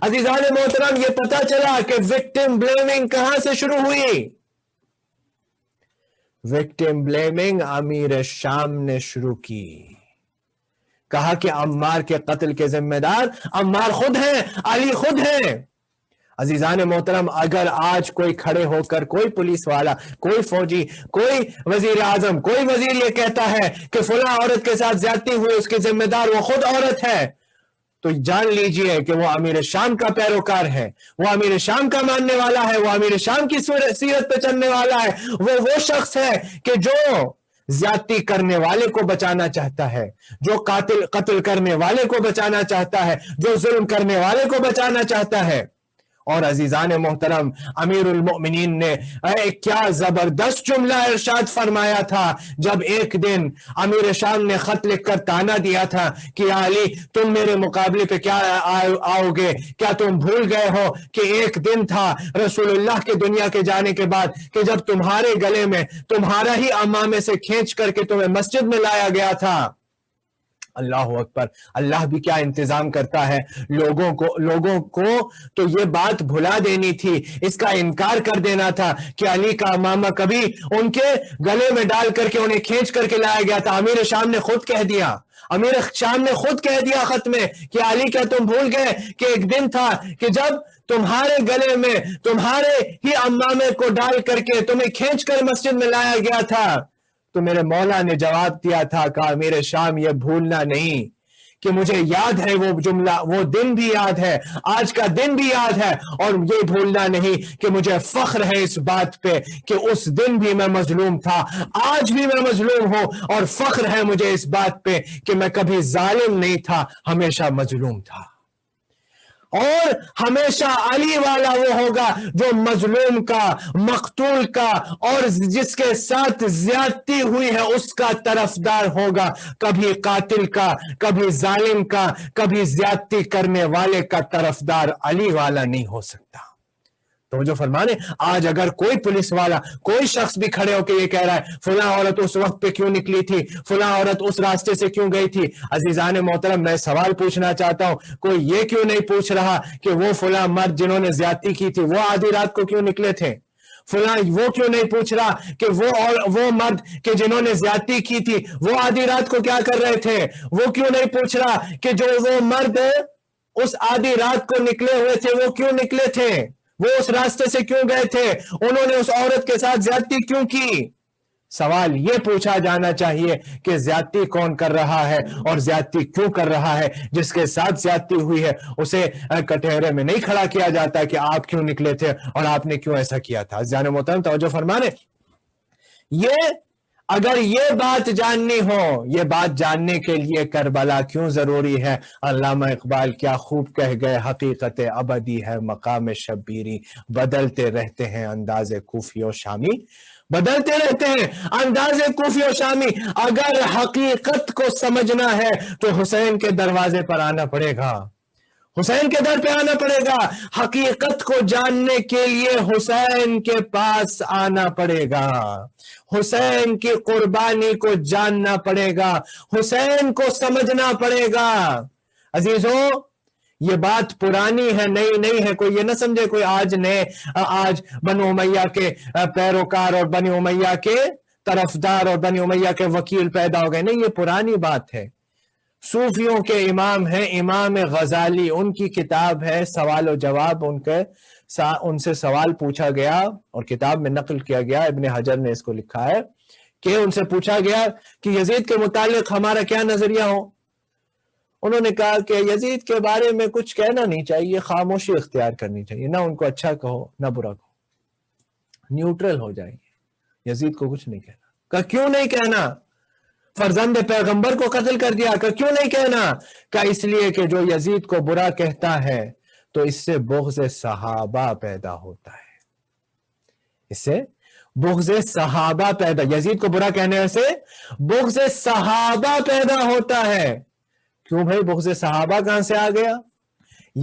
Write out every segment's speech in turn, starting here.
عزیزان محترم یہ پتا چلا کہ وکٹم بلیمنگ کہاں سے شروع ہوئی؟ وکٹم بلیمنگ امیر شام نے شروع کی. کہا کہ عمار کے قتل کے ذمہ دار عمار خود ہیں، علی خود ہیں. عزیزان محترم اگر آج کوئی کھڑے ہو کر، کوئی پولیس والا، کوئی فوجی، کوئی وزیر اعظم، کوئی وزیر یہ کہتا ہے کہ فلاں عورت کے ساتھ زیادتی ہوئی، اس کے ذمہ دار وہ خود عورت ہے، تو جان لیجئے کہ وہ امیر شام کا پیروکار ہے، وہ امیر شام کا ماننے والا ہے، وہ امیر شام کی سیرت پہ چلنے والا ہے. وہ شخص ہے کہ جو زیادتی کرنے والے کو بچانا چاہتا ہے، جو قتل کرنے والے کو بچانا چاہتا ہے، جو ظلم کرنے والے کو بچانا چاہتا ہے. اور عزیزان محترم امیر المؤمنین نے کیا زبردست جملہ ارشاد فرمایا تھا جب ایک دن امیر شام نے خط لکھ کر تانا دیا تھا کہ یا علی تم میرے مقابلے پہ کیا آؤ گے؟ کیا تم بھول گئے ہو کہ ایک دن تھا رسول اللہ کے دنیا کے جانے کے بعد کہ جب تمہارے گلے میں تمہارا ہی امامے سے کھینچ کر کے تمہیں مسجد میں لایا گیا تھا. اللہ اکبر. اللہ بھی کیا انتظام کرتا ہے. لوگوں کو تو یہ بات بھلا دینی تھی، اس کا انکار کر دینا تھا کہ علی کا امامہ کبھی ان کے گلے میں ڈال کر کے انہیں کھینچ کر کے لایا گیا تھا. امیر شام نے خود کہہ دیا، امیر شام نے خود کہہ دیا خط میں کہ علی کیا تم بھول گئے کہ ایک دن تھا کہ جب تمہارے گلے میں تمہارے ہی امامے کو ڈال کر کے تمہیں کھینچ کر مسجد میں لایا گیا تھا. تو میرے مولا نے جواب دیا تھا کہ امیر شام یہ بھولنا نہیں کہ مجھے یاد ہے وہ جملہ، وہ دن بھی یاد ہے، آج کا دن بھی یاد ہے، اور یہ بھولنا نہیں کہ مجھے فخر ہے اس بات پہ کہ اس دن بھی میں مظلوم تھا، آج بھی میں مظلوم ہوں، اور فخر ہے مجھے اس بات پہ کہ میں کبھی ظالم نہیں تھا، ہمیشہ مظلوم تھا. اور ہمیشہ علی والا وہ ہوگا جو مظلوم کا، مقتول کا، اور جس کے ساتھ زیادتی ہوئی ہے اس کا طرفدار ہوگا. کبھی قاتل کا، کبھی ظالم کا، کبھی زیادتی کرنے والے کا طرفدار علی والا نہیں ہو سکتا. تو جو فرمانے آج اگر کوئی پولیس والا، کوئی شخص بھی کھڑے ہو کے یہ کہہ رہا ہے فلاں عورت اس وقت پہ کیوں نکلی تھی، فلاں عورت اس راستے سے کیوں گئی تھی، عزیزان محترم میں سوال پوچھنا چاہتا ہوں، کوئی یہ کیوں نہیں پوچھ رہا کہ وہ فلاں مرد جنہوں نے زیادتی کی تھی وہ آدھی رات کو کیوں نکلے تھے؟ فلاں وہ کیوں نہیں پوچھ رہا کہ وہ مرد کہ جنہوں نے زیادتی کی تھی وہ آدھی رات کو کیا کر رہے تھے؟ وہ کیوں نہیں پوچھ رہا کہ جو وہ مرد اس آدھی رات کو نکلے ہوئے تھے وہ کیوں نکلے تھے، وہ اس راستے سے کیوں گئے تھے، انہوں نے اس عورت کے ساتھ زیادتی کیوں کی؟ سوال یہ پوچھا جانا چاہیے کہ زیادتی کون کر رہا ہے اور زیادتی کیوں کر رہا ہے. جس کے ساتھ زیادتی ہوئی ہے اسے کٹہرے میں نہیں کھڑا کیا جاتا کہ آپ کیوں نکلے تھے اور آپ نے کیوں ایسا کیا تھا. عزیزان محترم توجہ فرمانے، اگر یہ بات جاننی ہو، یہ بات جاننے کے لیے کربلا کیوں ضروری ہے؟ علامہ اقبال کیا خوب کہہ گئے، حقیقت ابدی ہے مقام شبیری، بدلتے رہتے ہیں انداز کوفی و شامی، بدلتے رہتے ہیں انداز کوفی و شامی. اگر حقیقت کو سمجھنا ہے تو حسین کے دروازے پر آنا پڑے گا، حسین کے در پہ آنا پڑے گا. حقیقت کو جاننے کے لیے حسین کے پاس آنا پڑے گا، حسین کی قربانی کو جاننا پڑے گا، حسین کو سمجھنا پڑے گا. عزیزوں یہ بات پرانی ہے، نئی نہیں ہے. کوئی یہ نہ سمجھے کوئی آج بنو امیہ کے پیروکار اور بنو امیہ کے طرفدار اور بنو امیہ کے وکیل پیدا ہو گئے، نہیں، یہ پرانی بات ہے. صوفیوں کے امام ہیں امام غزالی، ان کی کتاب ہے سوال و جواب، ان سے سوال پوچھا گیا اور کتاب میں نقل کیا گیا، ابن حجر نے اس کو لکھا ہے کہ ان سے پوچھا گیا کہ یزید کے متعلق ہمارا کیا نظریہ ہو. انہوں نے کہا کہ یزید کے بارے میں کچھ کہنا نہیں چاہیے، خاموشی اختیار کرنی چاہیے، نہ ان کو اچھا کہو نہ برا کہو، نیوٹرل ہو جائیے، یزید کو کچھ نہیں کہنا. کہا کیوں نہیں کہنا؟ فرزند پیغمبر کو قتل کر دیا، کہ کیوں نہیں کہنا؟ کہ اس لیے کہ جو یزید کو برا کہتا ہے تو اس سے بغض صحابہ پیدا ہوتا ہے، اس سے بغض صحابہ پیدا، یزید کو برا کہنے سے بغض صحابہ پیدا ہوتا ہے. کیوں بھائی بغض صحابہ کہاں سے آ گیا؟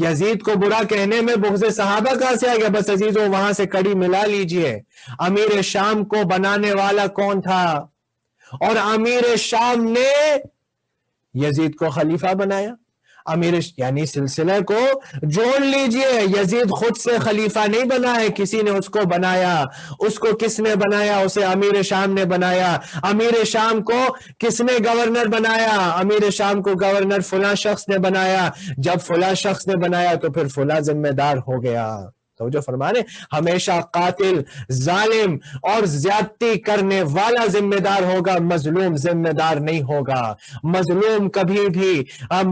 یزید کو برا کہنے میں بغض صحابہ کہاں سے آ گیا؟ بس عزیزوں وہاں سے کڑی ملا لیجئے. امیر شام کو بنانے والا کون تھا؟ اور امیر شام نے یزید کو خلیفہ بنایا. امیر یعنی سلسلے کو جوڑ لیجئے. یزید خود سے خلیفہ نہیں بنا ہے, کسی نے اس کو بنایا. اس کو کس نے بنایا؟ اسے امیر شام نے بنایا. امیر شام کو کس نے گورنر بنایا؟ امیر شام کو گورنر فلاں شخص نے بنایا. جب فلاں شخص نے بنایا تو پھر فلاں ذمہ دار ہو گیا. تو جو فرمانے ہمیشہ قاتل، ظالم اور زیادتی کرنے والا ذمہ دار ہوگا، مظلوم ذمہ دار نہیں ہوگا. مظلوم کبھی بھی،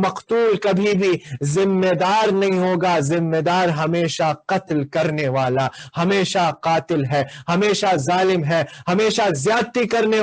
مقتول کبھی بھی ذمہ دار نہیں ہوگا. ذمہ دار ہمیشہ قتل کرنے والا، ہمیشہ قاتل ہے، ہمیشہ ظالم ہے، ہمیشہ زیادتی کرنے